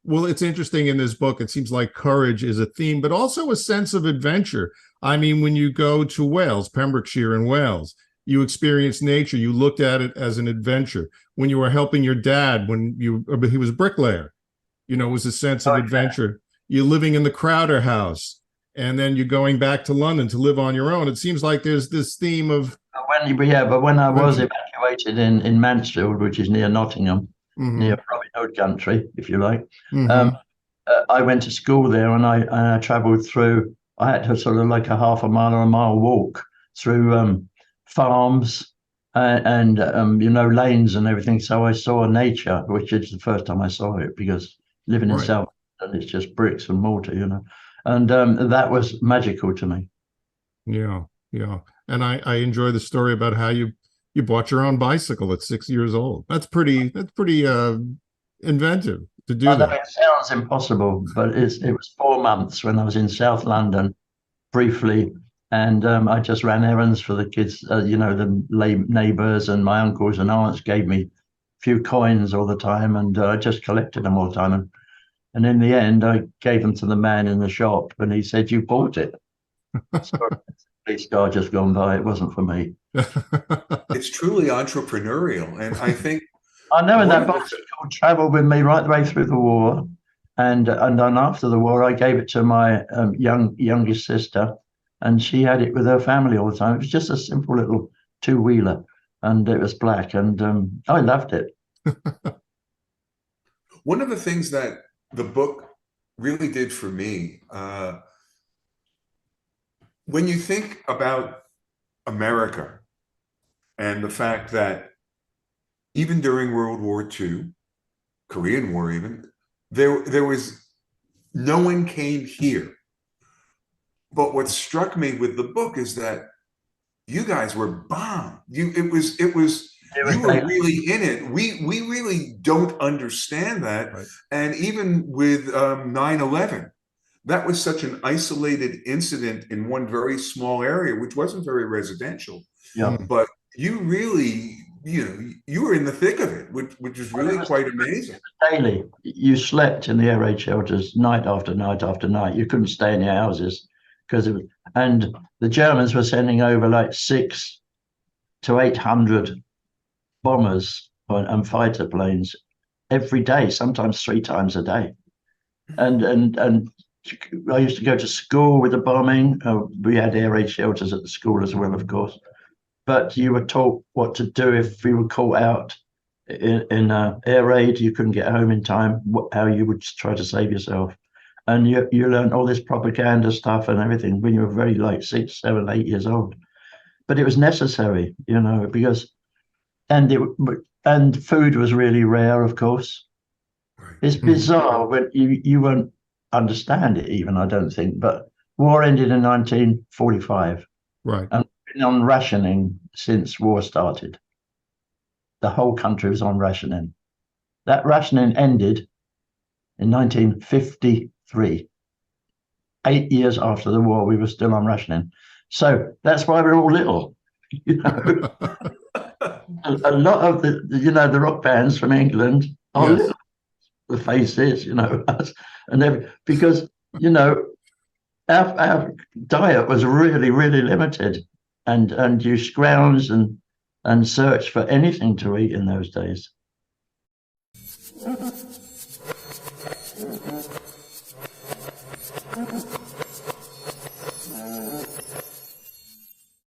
Well, it's interesting in this book. It seems like courage is a theme, but also a sense of adventure. I mean, when you go to Wales, Pembrokeshire and Wales, you experience nature. You looked at it as an adventure. When you were helping your dad, he was a bricklayer, it was a sense of Oh, yeah. adventure. You're living in the Crowder house, and then you're going back to London to live on your own. It seems like there's this theme of But when I was adventure. evacuated in Mansfield, which is near Nottingham, near Hmm. Robin Hood country, if you like, um, Hmm. I went to school there, and I travelled through. I had to sort of like a half a mile or a mile walk through farms and lanes and everything. So I saw nature, which is the first time I saw it, because living in Right. South London, it's just bricks and mortar. And that was magical to me. Yeah. Yeah. And I enjoy the story about how you bought your own bicycle at 6 years old. That's pretty inventive to do I know that. it sounds impossible, but it was 4 months when I was in South London briefly, and I just ran errands for the kids. The neighbours and my uncles and aunts gave me a few coins all the time, and I just collected them all the time. And in the end, I gave them to the man in the shop, and he said, "You bought it." Sorry, police car just gone by. It wasn't for me. It's truly entrepreneurial. And I think I know, and one that of the bicycle travelled with me right the way through the war, and then after the war, I gave it to my youngest sister, and she had it with her family all the time. It was just a simple little two-wheeler, and it was black, and I loved it. one of the things that the book really did for me, when you think about America and the fact that even during World War II, Korean War even, there was no one came here. But what struck me with the book is that you guys were bombed. It was You were like, really in it. We really don't understand that. Right. And even with 9/11, that was such an isolated incident in one very small area, which wasn't very residential. yeah. But you really, you were in the thick of it, which is Well, it really was quite amazing. daily. You slept in the air raid shelters night after night after night. You couldn't stay in your houses because it was, and the Germans were sending over like 600 to 800 bombers and fighter planes every day, sometimes 3 times a day. And I used to go to school with the bombing. We had air raid shelters at the school as well, of course. But you were taught what to do if you were caught out in air raid. You couldn't get home in time. How you would try to save yourself, and you learned all this propaganda stuff and everything when you were very like 6, 7, 8 years old. But it was necessary, because and it and food was really rare, of course. Right. It's Mhm. bizarre when you won't understand it even, I don't think. But war ended in 1945, Right. and we've been on rationing since war started. The whole country was on rationing. That rationing ended in 1953. 8 years after the war, we were still on rationing. So that's why we're all little. You know, a lot of the rock bands from England are Yes. little. The Faces, because you know our diet was really, really limited, and you scrounged and searched for anything to eat in those days.